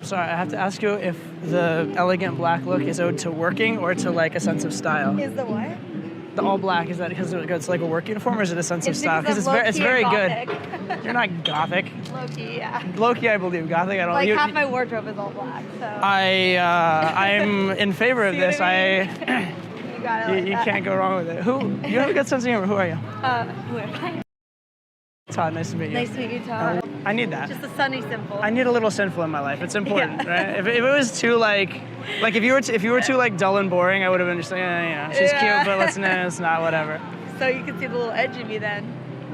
Sorry, I have to ask you if the elegant black look is owed to working or to like a sense of style. Is the what? The all black, is that because it's like a work uniform, or is it a sense of style? Because it's very good. You're not gothic. Low-key, yeah. Low-key, I believe. Gothic, I don't. Like half my wardrobe is all black, so. I'm in favor of this. You got it. You can't go wrong with it. You have a good sense of humor. Who are you? Who am I? Todd, nice to meet you. Nice to meet you, Todd. I need that. Just a sunny simple. I need a little sinful in my life. It's important, Yeah. right? If it was too like if you were too like dull and boring, I would have been just like, she's cute, but it's not, whatever. So you can see the little edge in me then.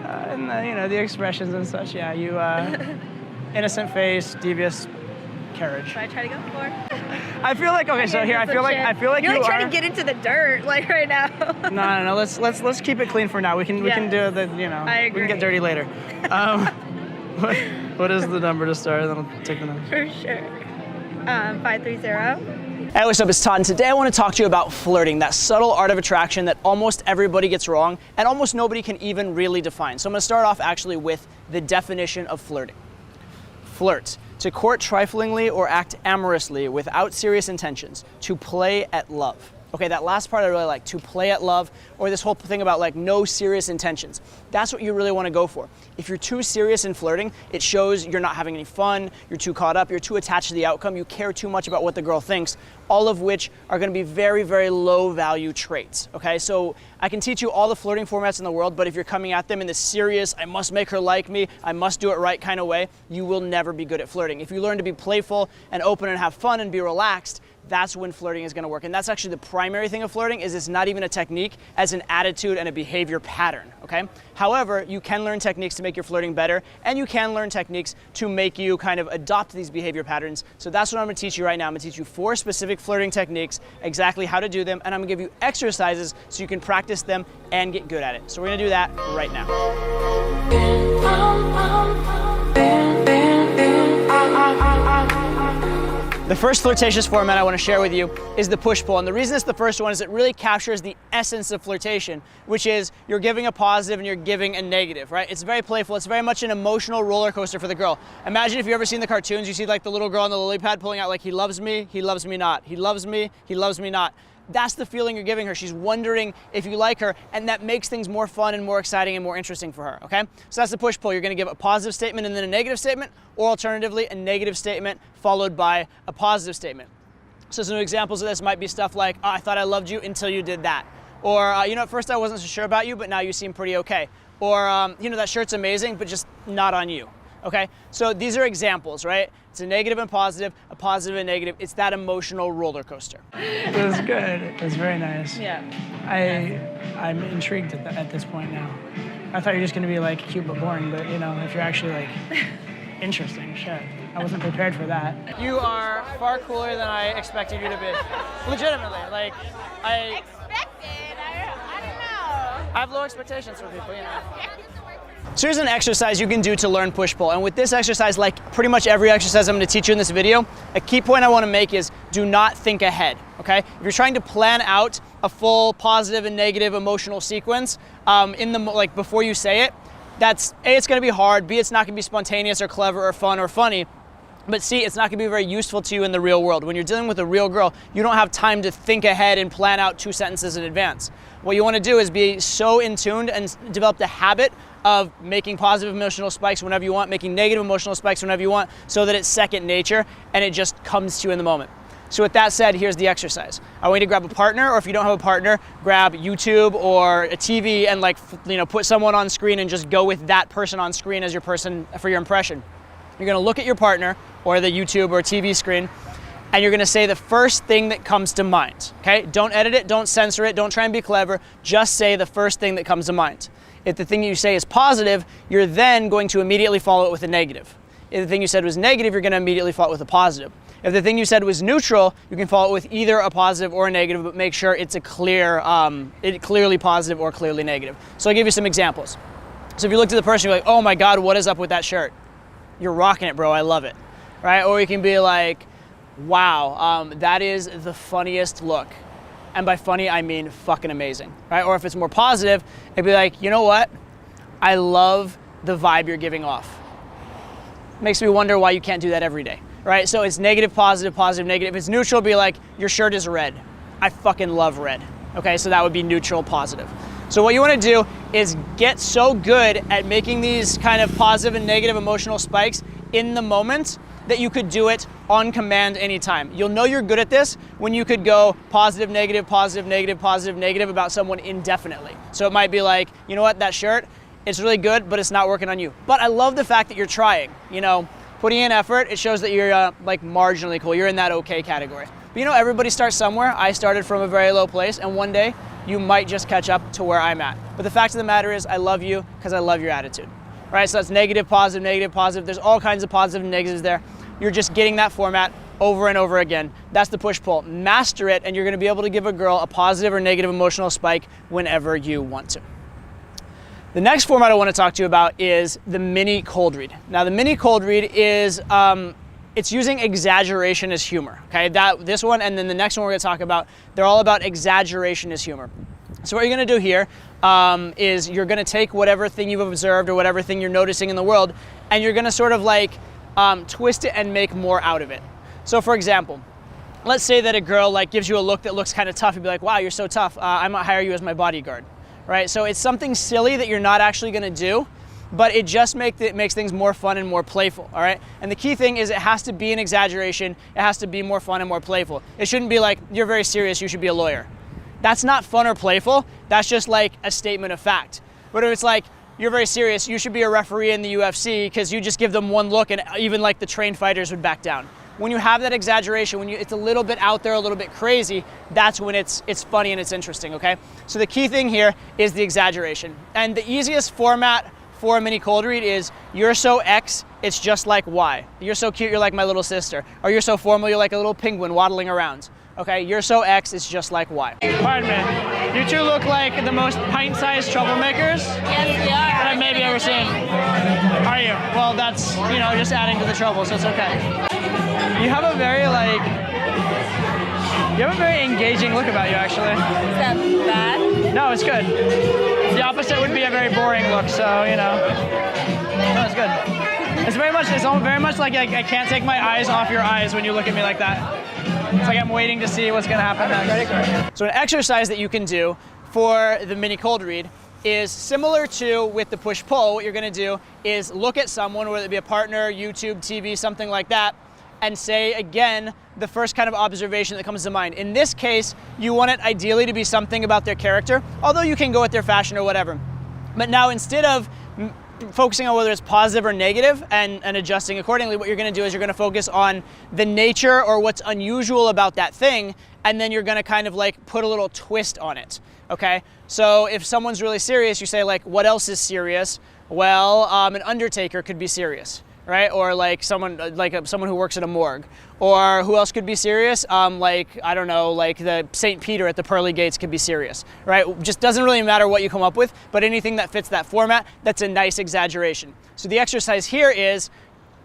And the expressions and such. Yeah, you innocent face, devious carriage. What I try to go for. I feel like I feel like you're you trying are to get into the dirt like right now. No. Let's keep it clean for now. We can do the I agree. We can get dirty later. What is the number to start? And then I'll take the number. For sure. 530. Hey, what's up? It's Todd, and today I want to talk to you about flirting, that subtle art of attraction that almost everybody gets wrong and almost nobody can even really define. So I'm going to start off actually with the definition of flirting. Flirt, to court triflingly or act amorously without serious intentions, to play at love. Okay, that last part I really like, to play at love, or this whole thing about like no serious intentions. That's what you really want to go for. If you're too serious in flirting, it shows you're not having any fun, you're too caught up, you're too attached to the outcome, you care too much about what the girl thinks, all of which are going to be very, very low value traits. Okay, so I can teach you all the flirting formats in the world, but if you're coming at them in this serious, I must make her like me, I must do it right kind of way, you will never be good at flirting. If you learn to be playful and open and have fun and be relaxed, that's when flirting is going to work. And that's actually the primary thing of flirting, is it's not even a technique, as an attitude and a behavior pattern, okay? However, you can learn techniques to make your flirting better, and you can learn techniques to make you kind of adopt these behavior patterns. So that's what I'm going to teach you right now. I'm going to teach you 4 specific flirting techniques, exactly how to do them, and I'm going to give you exercises so you can practice them and get good at it. So we're going to do that right now. The first flirtatious format I want to share with you is the push-pull. And the reason it's the first one is it really captures the essence of flirtation, which is you're giving a positive and you're giving a negative, right? It's very playful. It's very much an emotional roller coaster for the girl. Imagine if you've ever seen the cartoons, you see like the little girl on the lily pad pulling out like, he loves me not. He loves me not. That's the feeling you're giving her. She's wondering if you like her, and that makes things more fun and more exciting and more interesting for her, okay? So that's the push-pull. You're gonna give a positive statement and then a negative statement, or alternatively, a negative statement followed by a positive statement. So some examples of this might be stuff like, oh, I thought I loved you until you did that. Or, at first I wasn't so sure about you, but now you seem pretty okay. Or, that shirt's amazing, but just not on you. Okay, so these are examples, right? It's a negative and a positive and negative. It's that emotional roller coaster. It was good. It was very nice. Yeah. I'm intrigued at this point now. I thought you were just gonna be like cute but boring, but if you're actually like interesting, shit. I wasn't prepared for that. You are far cooler than I expected you to be. Legitimately, like I don't know. I have low expectations for people, So here's an exercise you can do to learn push-pull. And with this exercise, like pretty much every exercise I'm going to teach you in this video, a key point I want to make is do not think ahead, okay? If you're trying to plan out a full positive and negative emotional sequence before you say it, that's A, it's going to be hard, B, it's not going to be spontaneous or clever or fun or funny, but C, it's not going to be very useful to you in the real world. When you're dealing with a real girl, you don't have time to think ahead and plan out 2 sentences in advance. What you want to do is be so in tune and develop the habit of making positive emotional spikes whenever you want, making negative emotional spikes whenever you want, so that it's second nature and it just comes to you in the moment. So with that said, here's the exercise. I want you to grab a partner, or if you don't have a partner, grab YouTube or a TV and put someone on screen and just go with that person on screen as your person for your impression. You're gonna look at your partner or the YouTube or TV screen, and you're gonna say the first thing that comes to mind, okay? Don't edit it, don't censor it, don't try and be clever, just say the first thing that comes to mind. If the thing you say is positive, you're then going to immediately follow it with a negative. If the thing you said was negative, you're gonna immediately follow it with a positive. If the thing you said was neutral, you can follow it with either a positive or a negative, but make sure it's a clearly positive or clearly negative. So I'll give you some examples. So if you look at the person, you're like, oh my God, what is up with that shirt? You're rocking it, bro, I love it, right? Or you can be like, wow, that is the funniest look. And by funny, I mean fucking amazing, right? Or if it's more positive, it'd be like, you know what? I love the vibe you're giving off. Makes me wonder why you can't do that every day. right? So it's negative, positive, positive, negative. If it's neutral, be like, your shirt is red. I fucking love red. Okay, so that would be neutral, positive. So what you want to do is get so good at making these kind of positive and negative emotional spikes in the moment that you could do it on command anytime. You'll know you're good at this when you could go positive, negative, positive, negative, positive, negative about someone indefinitely. So it might be like, you know what, that shirt, it's really good, but it's not working on you. But I love the fact that you're trying, you know, putting in effort. It shows that you're like marginally cool. You're in that okay category. But you know, everybody starts somewhere. I started from a very low place, and one day you might just catch up to where I'm at. But the fact of the matter is, I love you because I love your attitude. Right, so that's negative, positive, negative, positive. There's all kinds of positive and negatives there. You're just getting that format over and over again. That's the push-pull. Master it, and you're gonna be able to give a girl a positive or negative emotional spike whenever you want to. The next format I wanna talk to you about is the mini cold read. Now, the mini cold read is, it's using exaggeration as humor, okay? This one and then the next one we're gonna talk about, they're all about exaggeration as humor. So what you're gonna do here is you're gonna take whatever thing you've observed or whatever thing you're noticing in the world, and you're gonna sort of like twist it and make more out of it. So for example, let's say that a girl like gives you a look that looks kind of tough. You'd be like, wow, you're so tough. I might hire you as my bodyguard, right? So it's something silly that you're not actually gonna do, but it just makes things more fun and more playful, all right? And the key thing is it has to be an exaggeration. It has to be more fun and more playful. It shouldn't be like, you're very serious, you should be a lawyer. That's not fun or playful. That's just like a statement of fact. But if it's like, you're very serious, you should be a referee in the UFC because you just give them one look and even like the trained fighters would back down. When you have that exaggeration, when it's a little bit out there, a little bit crazy, that's when it's funny and it's interesting, okay? So the key thing here is the exaggeration. And the easiest format for a mini cold read is, you're so X, it's just like Y. You're so cute, you're like my little sister. Or you're so formal, you're like a little penguin waddling around. Okay, you're so X, it's just like Y. Pardon me, you two look like the most pint-sized troublemakers that I've maybe ever seen. Are you? Well, that's, you know, just adding to the trouble, so it's okay. You have a very, engaging look about you, actually. Is that bad? No, it's good. The opposite would be a very boring look, so, you know. No, it's good. It's very much like I can't take my eyes off your eyes when you look at me like that. It's like I'm waiting to see what's gonna happen next. So an exercise that you can do for the mini cold read is similar to with the push-pull. What you're gonna do is look at someone, whether it be a partner, YouTube, TV, something like that, and say again the first kind of observation that comes to mind. In this case, you want it ideally to be something about their character, although you can go with their fashion or whatever. But now instead of focusing on whether it's positive or negative and adjusting accordingly, what you're gonna do is you're gonna focus on the nature or what's unusual about that thing, and then you're gonna kind of like put a little twist on it, okay? So if someone's really serious, you say like, what else is serious? Well, an undertaker could be serious, right? Or like someone who works at a morgue. Or who else could be serious? Like, I don't know, like the St. Peter at the pearly gates could be serious, right? Just doesn't really matter what you come up with, but anything that fits that format, that's a nice exaggeration. So the exercise here is,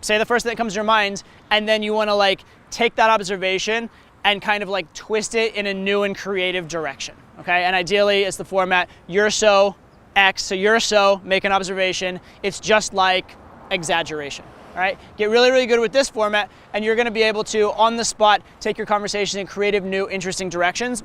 say the first thing that comes to your mind, and then you wanna like take that observation and kind of like twist it in a new and creative direction, okay? And ideally it's the format, you're so X, so you're so, make an observation, it's just like exaggeration. All right, get really, really good with this format, and you're gonna be able to, on the spot, take your conversation in creative, new, interesting directions.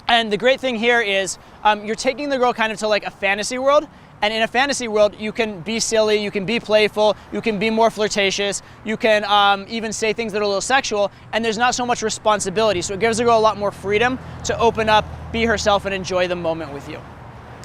And the great thing here is you're taking the girl kind of to like a fantasy world, and in a fantasy world, you can be silly, you can be playful, you can be more flirtatious, you can even say things that are a little sexual, and there's not so much responsibility. So it gives the girl a lot more freedom to open up, be herself, and enjoy the moment with you.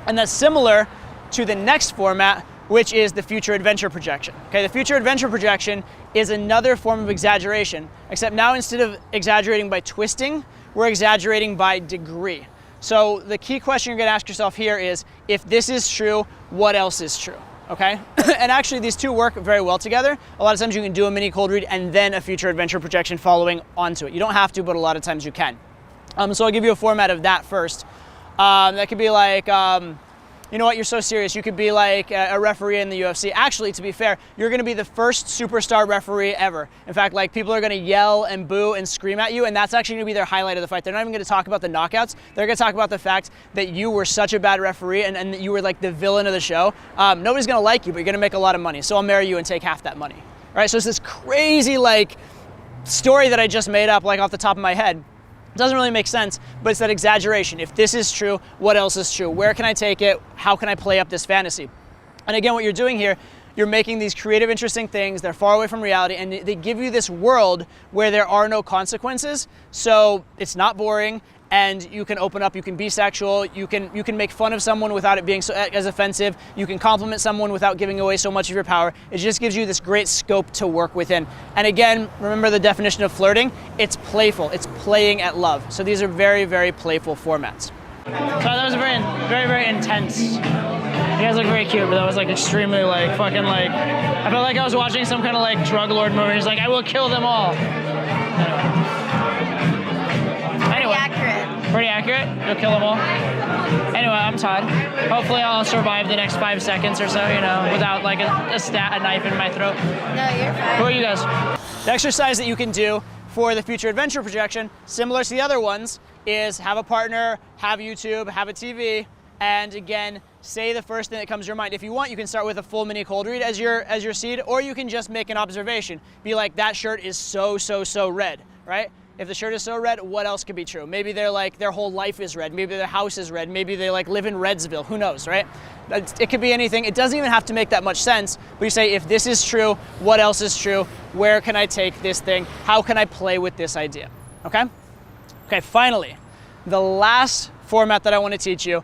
And that's similar to the next format, which is the future adventure projection. Okay, the future adventure projection is another form of exaggeration, except now instead of exaggerating by twisting, we're exaggerating by degree. So the key question you're gonna ask yourself here is, if this is true, what else is true, okay? And actually these two work very well together. A lot of times you can do a mini cold read and then a future adventure projection following onto it. You don't have to, but a lot of times you can. So I'll give you a format of that first. That could be like, you know what, you're so serious. You could be like a referee in the UFC. Actually, to be fair, you're gonna be the first superstar referee ever. In fact, like people are gonna yell and boo and scream at you, and that's actually gonna be their highlight of the fight. They're not even gonna talk about the knockouts. They're gonna talk about the fact that you were such a bad referee and that you were like the villain of the show. Nobody's gonna like you, but you're gonna make a lot of money. So I'll marry you and take half that money. All right, so it's this crazy like story that I just made up, like off the top of my head. It doesn't really make sense, but it's that exaggeration. If this is true, what else is true? Where can I take it? How can I play up this fantasy? And again, what you're doing here, you're making these creative, interesting things. They're far away from reality, and they give you this world where there are no consequences. So it's not boring, and you can open up. You can be sexual. You can make fun of someone without it being as offensive. You can compliment someone without giving away so much of your power. It just gives you this great scope to work within. And again, remember the definition of flirting. It's playful. It's playing at love. So these are very, very playful formats. So that was very, very, very intense. You guys look very cute, but that was like extremely like fucking like, I felt like I was watching some kind of like drug lord movie. He's like, I will kill them all. Anyway. Pretty accurate? You'll kill them all? Anyway, I'm Todd. Hopefully I'll survive the next 5 seconds or so, you know, without like a knife in my throat. No, you're fine. Who are you guys? The exercise that you can do for the future adventure projection, similar to the other ones, is have a partner, have YouTube, have a TV, and again, say the first thing that comes to your mind. If you want, you can start with a full mini cold read as your seed, or you can just make an observation. Be like, that shirt is so red, right? If the shirt is so red, what else could be true? Maybe they're like, their whole life is red. Maybe their house is red. Maybe they like live in Redsville. Who knows, right? It could be anything. It doesn't even have to make that much sense. But you say, if this is true, what else is true? Where can I take this thing? How can I play with this idea? Okay? Okay, finally, the last format that I want to teach you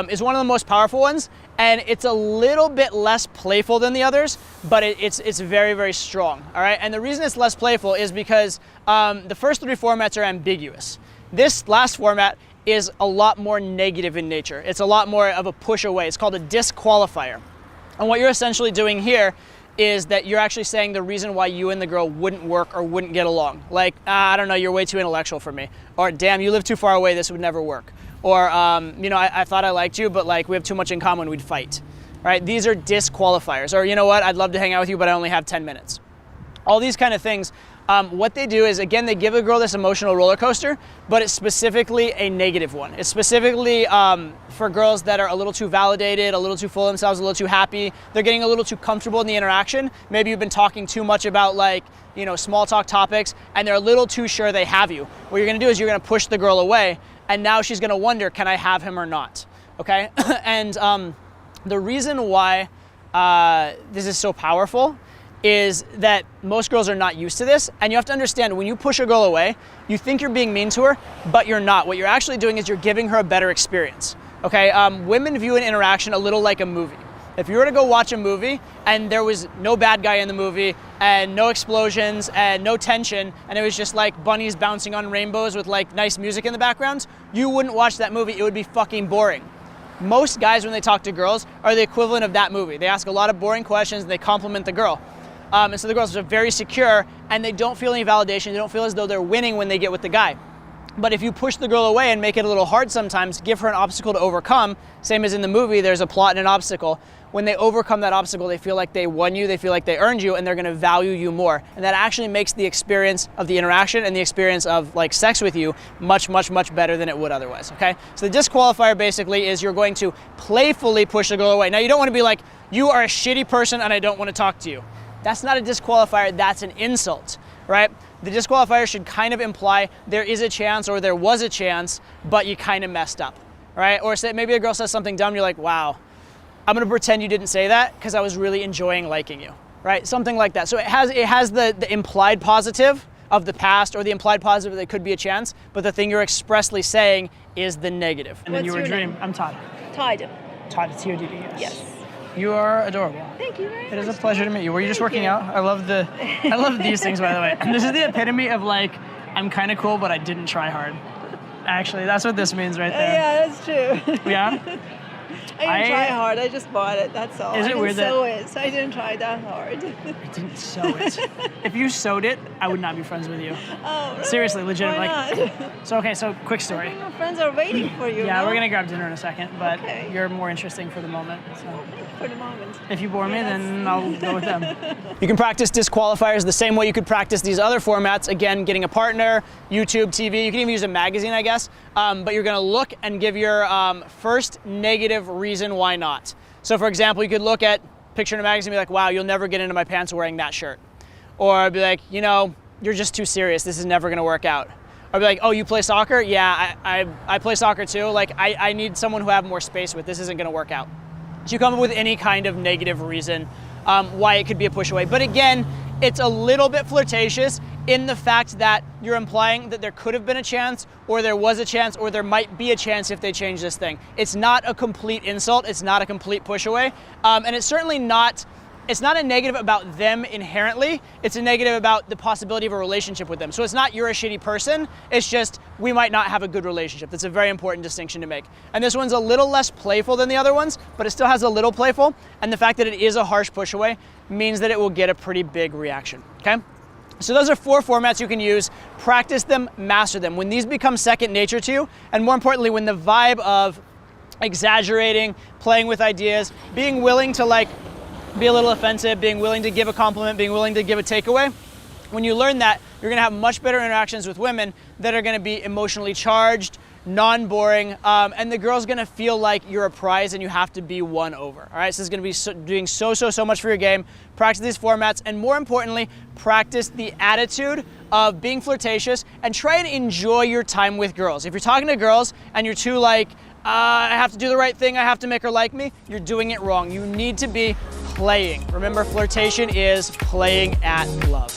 is one of the most powerful ones, and it's a little bit less playful than the others, but it's very, very strong, all right? And the reason it's less playful is because the first 3 formats are ambiguous. This last format is a lot more negative in nature. It's a lot more of a push away. It's called a disqualifier. And what you're essentially doing here is that you're actually saying the reason why you and the girl wouldn't work or wouldn't get along. Like, I don't know, you're way too intellectual for me. Or, damn, you live too far away, this would never work. Or, you know, I thought I liked you, but like we have too much in common, we'd fight. Right? These are disqualifiers. Or, you know what, I'd love to hang out with you, but I only have 10 minutes. All these kind of things, what they do is, again, they give a girl this emotional roller coaster, but it's specifically a negative one. It's specifically for girls that are a little too validated, a little too full of themselves, a little too happy. They're getting a little too comfortable in the interaction. Maybe you've been talking too much about like, you know, small talk topics, and they're a little too sure they have you. What you're gonna do is you're gonna push the girl away, and now she's gonna wonder, can I have him or not? Okay? And the reason why this is so powerful is that most girls are not used to this, and you have to understand, when you push a girl away, you think you're being mean to her, but you're not. What you're actually doing is you're giving her a better experience, okay? Women view an interaction a little like a movie. If you were to go watch a movie and there was no bad guy in the movie and no explosions and no tension, and it was just like bunnies bouncing on rainbows with like nice music in the background, you wouldn't watch that movie. It would be fucking boring. Most guys, when they talk to girls, are the equivalent of that movie. They ask a lot of boring questions and they compliment the girl. And so the girls are very secure, and they don't feel any validation. They don't feel as though they're winning when they get with the guy. But if you push the girl away and make it a little hard sometimes, give her an obstacle to overcome, same as in the movie, there's a plot and an obstacle. When they overcome that obstacle, they feel like they won you, they feel like they earned you, and they're gonna value you more. And that actually makes the experience of the interaction and the experience of like sex with you much, much, much better than it would otherwise, okay? So the disqualifier basically is you're going to playfully push the girl away. Now you don't wanna be like, you are a shitty person and I don't wanna talk to you. That's not a disqualifier, that's an insult, right? The disqualifier should kind of imply there is a chance or there was a chance, but you kind of messed up, right? Or say, maybe a girl says something dumb, you're like, wow, I'm gonna pretend you didn't say that because I was really enjoying liking you, right? Something like that. So it has the implied positive of the past or the implied positive that could be a chance, but the thing you're expressly saying is the negative. And then you were dream. I'm Todd. Todd. Todd, Todd, yes. Yes. You are adorable. Thank you very much. It is a pleasure to meet you. Were you just working out? I love these things, by the way. And this is the epitome of like, I'm kind of cool, but I didn't try hard. Actually, that's what this means right there. Yeah, that's true. Yeah? I didn't try hard. I just bought it. That's all. Is it weird that? I didn't sew it, so I didn't try that hard. I didn't sew it. If you sewed it, I would not be friends with you. Oh, really? Seriously, legit. Why like. not? So quick story. My friends are waiting for you. Yeah, no? we're gonna grab dinner in a second, but Okay. you're more interesting for the moment. So. Thank you for the moment. If you bore me, then I'll go with them. You can practice disqualifiers the same way you could practice these other formats. Again, getting a partner, YouTube, TV. You can even use a magazine, I guess. But you're gonna look and give your first negative reason why not. So for example, you could look at picture in a magazine and be like, wow, you'll never get into my pants wearing that shirt. Or be like, you know, you're just too serious. This is never gonna work out. Or be like, oh, you play soccer? Yeah, I play soccer too. Like, I need someone who I have more space with. This isn't gonna work out. So you come up with any kind of negative reason why it could be a push away. But again, it's a little bit flirtatious in the fact that you're implying that there could have been a chance, or there was a chance, or there might be a chance if they change this thing. It's not a complete insult. It's not a complete push away. And it's certainly not, it's not a negative about them inherently. It's a negative about the possibility of a relationship with them. So it's not you're a shitty person. It's just we might not have a good relationship. That's a very important distinction to make. And this one's a little less playful than the other ones, but it still has a little playful. And the fact that it is a harsh push away means that it will get a pretty big reaction, okay? So those are 4 formats you can use. Practice them, master them. When these become second nature to you, and more importantly, when the vibe of exaggerating, playing with ideas, being willing to like be a little offensive, being willing to give a compliment, being willing to give a takeaway, when you learn that, you're gonna have much better interactions with women that are gonna be emotionally charged, non-boring, and the girl's gonna feel like you're a prize and you have to be won over. All right, so this is gonna be doing so much for your game. Practice these formats, and more importantly, practice the attitude of being flirtatious and try and enjoy your time with girls. If you're talking to girls and you're too like, I have to do the right thing, I have to make her like me, you're doing it wrong. You need to be playing. Remember, flirtation is playing at love.